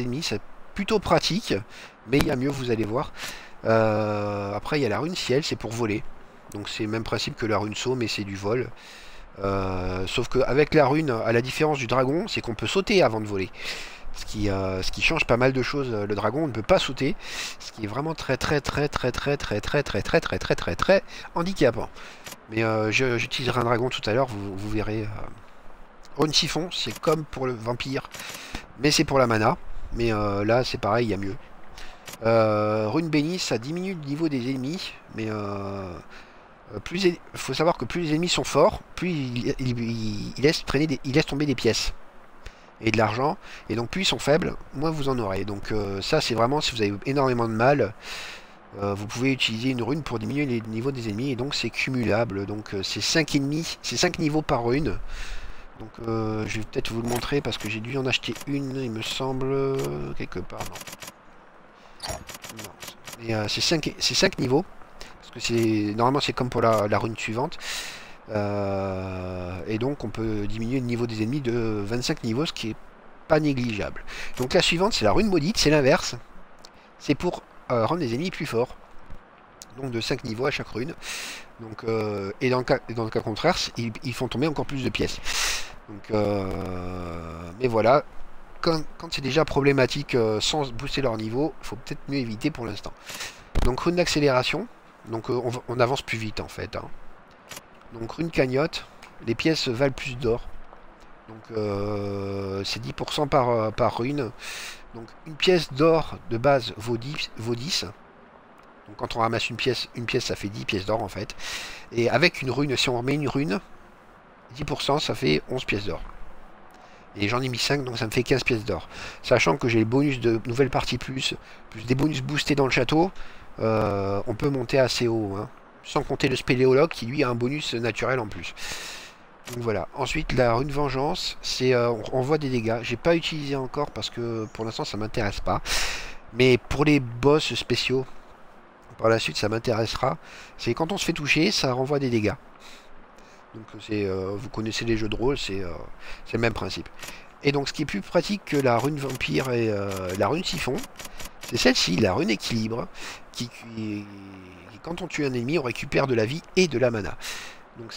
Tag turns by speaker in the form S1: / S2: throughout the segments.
S1: ennemis, c'est plutôt pratique, mais il y a mieux, vous allez voir. Après, il y a la rune ciel, c'est pour voler. Donc c'est le même principe que la rune saut, mais c'est du vol. Sauf qu'avec la rune, à la différence du dragon, c'est qu'on peut sauter avant de voler. Ce qui change pas mal de choses. Le dragon on ne peut pas sauter, ce qui est vraiment très handicapant. Mais j'utiliserai un dragon tout à l'heure, vous verrez. Rune siphon, c'est comme pour le vampire, mais c'est pour la mana. Mais là c'est pareil, il y a mieux. Rune bénie, ça diminue le niveau des ennemis, mais faut savoir que plus les ennemis sont forts, plus ils laissent tomber des pièces et de l'argent, et donc plus ils sont faibles, moins vous en aurez. Donc ça c'est vraiment si vous avez énormément de mal, vous pouvez utiliser une rune pour diminuer les niveaux des ennemis, et donc c'est cumulable. Donc c'est 5 ennemis, c'est 5 niveaux par rune. Donc je vais peut-être vous le montrer parce que j'ai dû en acheter une, il me semble, quelque part. Non. Mais c'est 5 niveaux. Parce que normalement c'est comme pour la rune suivante. Et donc on peut diminuer le niveau des ennemis de 25 niveaux, ce qui est pas négligeable. Donc la suivante c'est la rune maudite, c'est l'inverse. C'est pour rendre les ennemis plus forts. Donc de 5 niveaux à chaque rune. Donc, et dans le cas contraire, ils font tomber encore plus de pièces. Donc, mais voilà, quand c'est déjà problématique sans booster leur niveau, il faut peut-être mieux éviter pour l'instant. Donc rune d'accélération, donc on avance plus vite en fait. Hein. Donc rune cagnotte, les pièces valent plus d'or. Donc c'est 10% par rune. Donc une pièce d'or de base vaut 10. Donc quand on ramasse une pièce ça fait 10 pièces d'or en fait. Et avec une rune, si on remet une rune, 10% ça fait 11 pièces d'or. Et j'en ai mis 5, donc ça me fait 15 pièces d'or. Sachant que j'ai les bonus de nouvelle partie plus des bonus boostés dans le château, on peut monter assez haut. Hein. Sans compter le spéléologue qui lui a un bonus naturel en plus. Donc voilà. Ensuite la rune vengeance, c'est on voit des dégâts. J'ai pas utilisé encore parce que pour l'instant ça m'intéresse pas. Mais pour les boss spéciaux, par la suite ça m'intéressera. C'est quand on se fait toucher, ça renvoie des dégâts. Donc vous connaissez les jeux de rôle, c'est le même principe. Et donc ce qui est plus pratique que la rune vampire et la rune siphon, c'est celle-ci, la rune équilibre, qui quand on tue un ennemi, on récupère de la vie et de la mana. Donc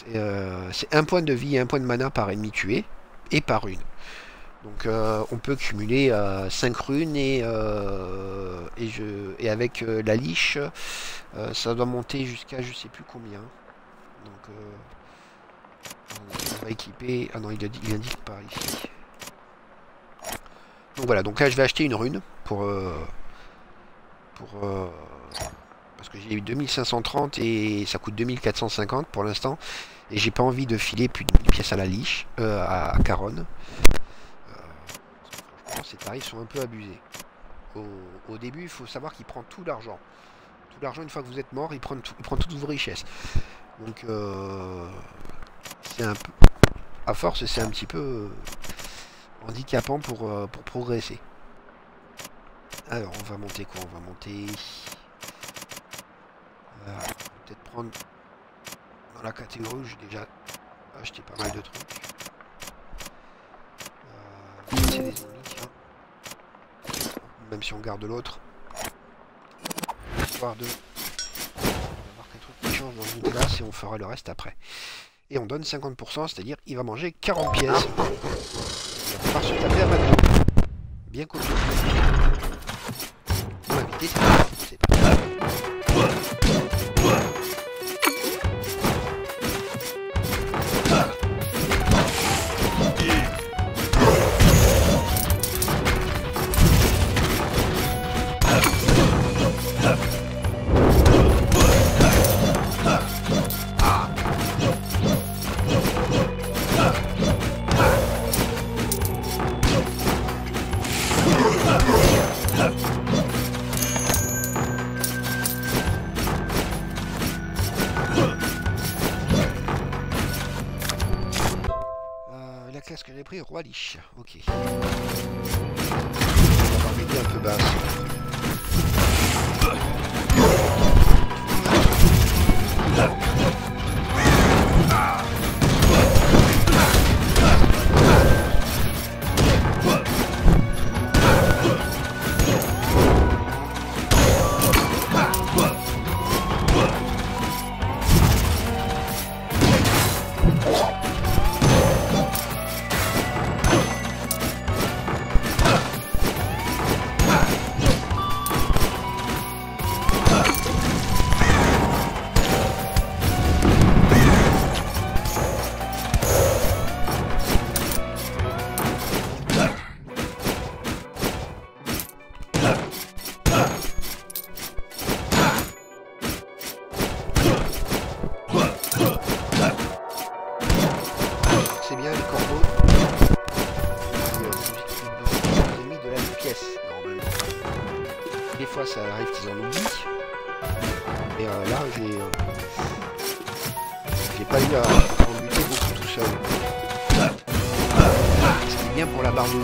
S1: c'est un point de vie et un point de mana par ennemi tué, et par rune. Donc on peut cumuler 5 runes et avec la liche, ça doit monter jusqu'à je sais plus combien. Donc on va équiper... Ah non, il indique par ici. Donc voilà, donc là je vais acheter une rune parce que j'ai eu 2530 et ça coûte 2450 pour l'instant. Et j'ai pas envie de filer plus de 1000 pièces à la liche, à Caronne. Ces tarifs sont un peu abusés. Au début, il faut savoir qu'il prend tout l'argent. Tout l'argent, une fois que vous êtes mort, il prend toutes vos richesses. Donc, c'est un peu... À force, c'est un petit peu handicapant pour progresser. Alors, on va monter quoi? On va monter... peut-être prendre... Dans la catégorie où j'ai déjà acheté pas mal de trucs. C'est des ennemis, tiens. Même si on garde l'autre. Histoire de... On va voir qu'un truc qui change dans une classe et on fera le reste après. Et on donne 50%, c'est-à-dire il va manger 40 pièces. Il va pouvoir se taper à McDo. Bien costaud. On va éviter, c'est pas grave. La classe que j'ai pris, Roi Lich. Ok. On va m'aider un peu basse. des fois ça arrive qu'ils en oublient. Et là j'ai pas eu à en buter beaucoup tout seul. Ce qui est bien pour la barre de vie.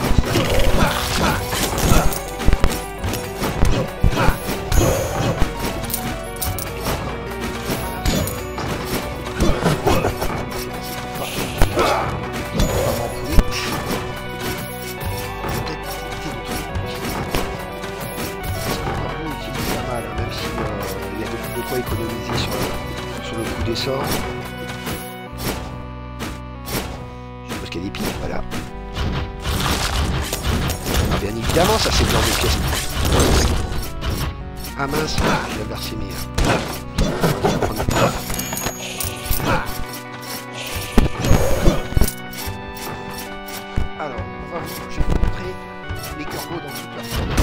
S1: Économiser sur le coup des sorts. Je suppose qu'il y a des pics, voilà. Ah, bien évidemment, ça c'est le genre de pièce. Ah mince, j'ai versé mes... Alors, je vais vous montrer les corbeaux dans toute leur forme.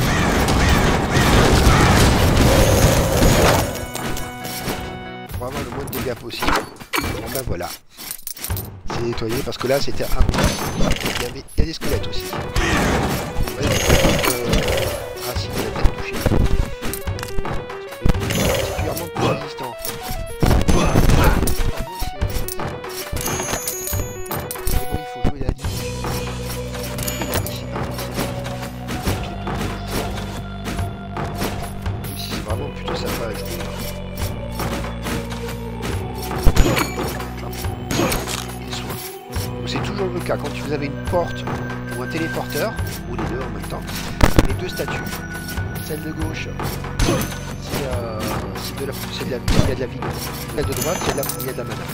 S1: Pour avoir le moins de dégâts possible. Bon ben voilà. C'est nettoyé parce que là c'était il y a des squelettes aussi. Ouais, ah si, il a peut-être touché. Particulièrement plus résistant. Mais bon, il faut jouer la ligne. Même si c'est vraiment plutôt sympa à jouer. C'est toujours le cas quand vous avez une porte ou un téléporteur, ou les deux en même temps, les deux statues. Celle de gauche, c'est il y a de la vie. Celle de droite, il y a de la mana.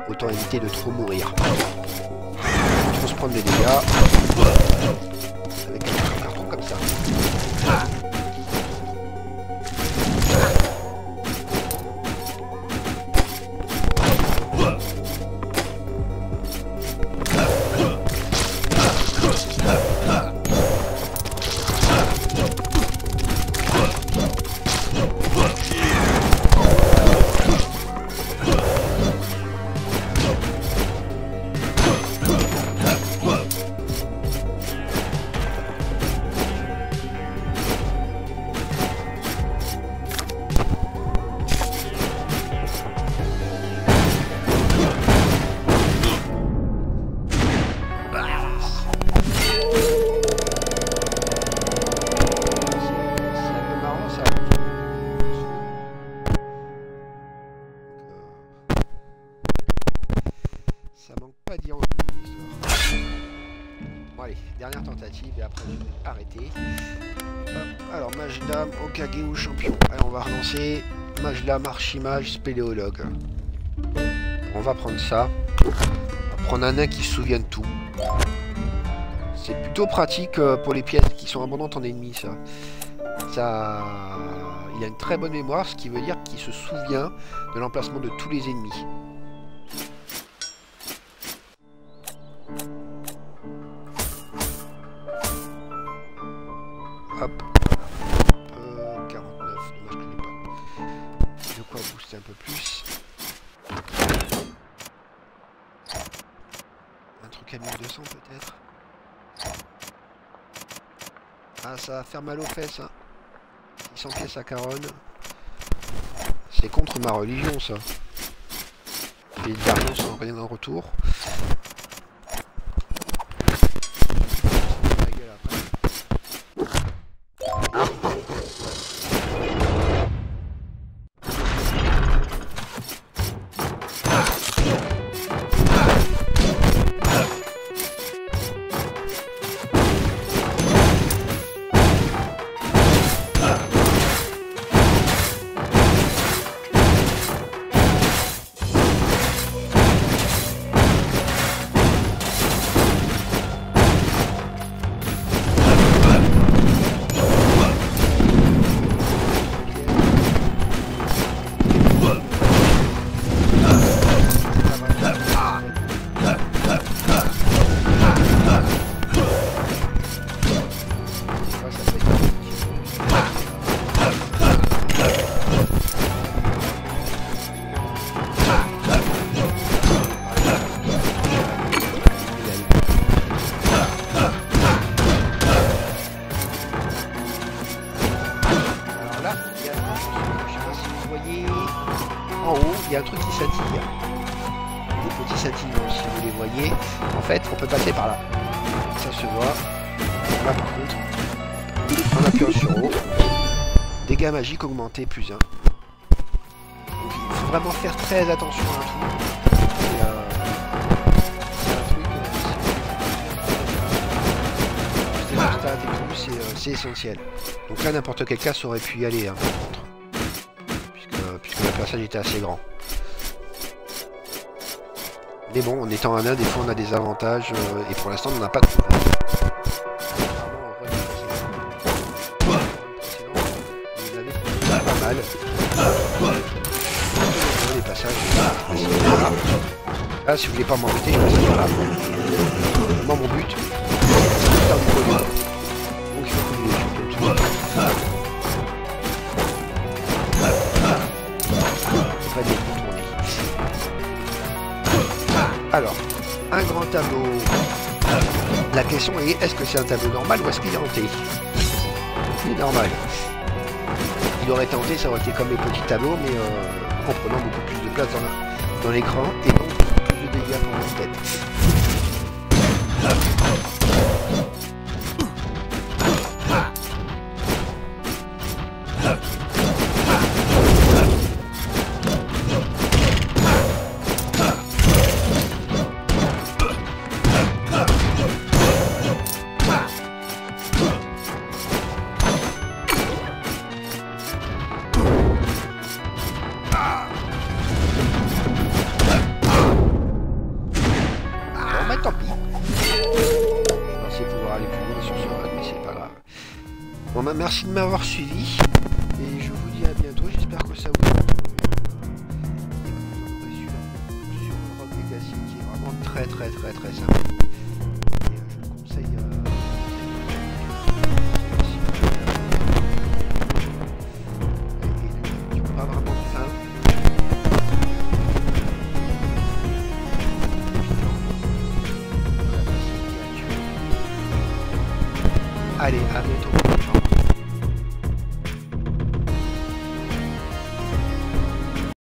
S1: Autant éviter de trop mourir. Trop se prendre des dégâts. Avec un carton comme ça. Ça manque pas d'y en Bon allez, dernière tentative et après je vais arrêter. Hop, alors mage dame, Hokage ou champion. Allez, on va relancer mage dame, archimage, spéléologue. On va prendre ça. On va prendre un nain qui se souvient de tout. C'est plutôt pratique pour les pièces qui sont abondantes en ennemis, ça. Il a une très bonne mémoire, ce qui veut dire qu'il se souvient de l'emplacement de tous les ennemis. Hop. 49, dommage que je n'ai pas. De quoi booster un peu plus. Un truc à 1200 peut-être. Ah, ça va faire mal aux fesses, hein. 600 pièces à Caronne. C'est contre ma religion, ça. Et le dernier sans rien en retour. Et en haut, il y a un truc qui scintille. Des petits scintillements, si vous les voyez. En fait, on peut passer par là. Ça se voit. Là, par contre, en appuyant sur haut, dégâts magiques augmentés +1. Donc, il faut vraiment faire très attention à tout. C'est un truc, c'est essentiel. Donc là, n'importe quelle classe aurait pu y aller, hein, par contre. Puisque le personnage était assez grand. Mais bon, en étant un nain, des fois on a des avantages, et pour l'instant on n'a pas de pouvoir. Pas mal. Les passages. Là, si vous voulez pas m'embêter, je passe par là. Moi, mon but, c'est de faire du volume. Donc il faut que vous alors, un grand tableau. La question est, est-ce que c'est un tableau normal ou est-ce qu'il est hanté? Il est normal. Il aurait été hanté, ça aurait été comme les petits tableaux, mais en prenant beaucoup plus de place dans l'écran et donc plus de dégâts pour notre tête. Tant pis. Je pensais pouvoir aller plus loin sur ce run, mais c'est pas grave. Bon bah merci de m'avoir suivi. Et je vous dis à bientôt. J'espère que ça vous a plu. Sur Rogue Legacy qui est vraiment très sympa. Et je le conseille et pas vraiment de fin. Allez, à bientôt.